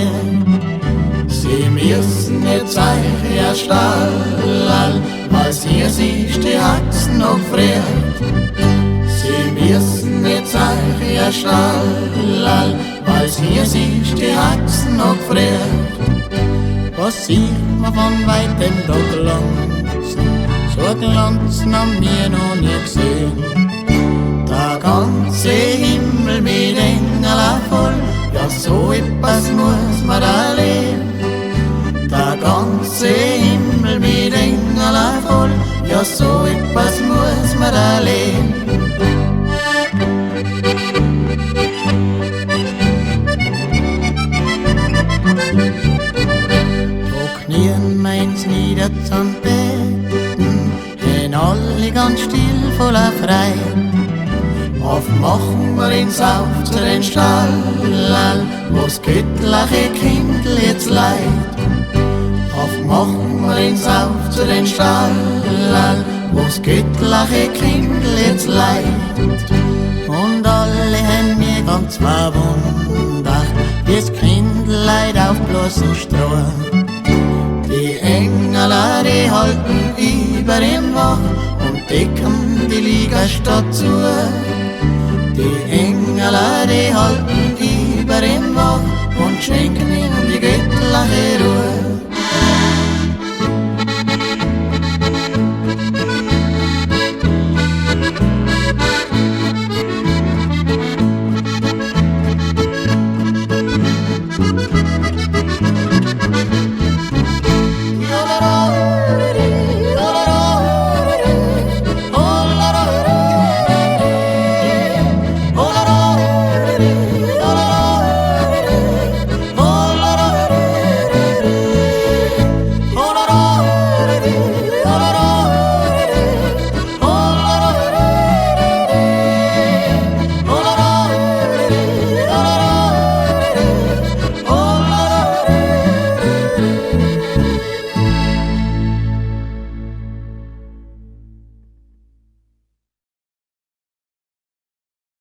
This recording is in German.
Frieden. Sie müssen jetzt euch erstallen, weil hier sich die Haxen noch friert. Sie müssen jetzt euch erstallen, weil hier sich die Haxen noch friert. Was sieht man von weitem da glanzen, so glanzen haben wir noch nie gesehen. Der ganze Himmel mit Engeln voll, ja so etwas muss man da leben. Der ganze Himmel mit Engeln voll, ja so etwas muss man da leben. Da knien meins nieder zum Beten, gehen alle ganz still voller Freude. Auf machen wir uns auf zu den Stall, wo's göttliche Kindl jetzt leid. Auf machen wir uns auf zu den Stall, wo's göttliche Kindl jetzt leid. Und alle haben mir ganz verwundert, wie's Kindl leid auf bloßen Stroh. Die Engel, die halten über ihm wach und decken die Liegestadt zu. Die Engel, die halten über ihm wach und schenken ihm die göttliche Ruhe. Oh,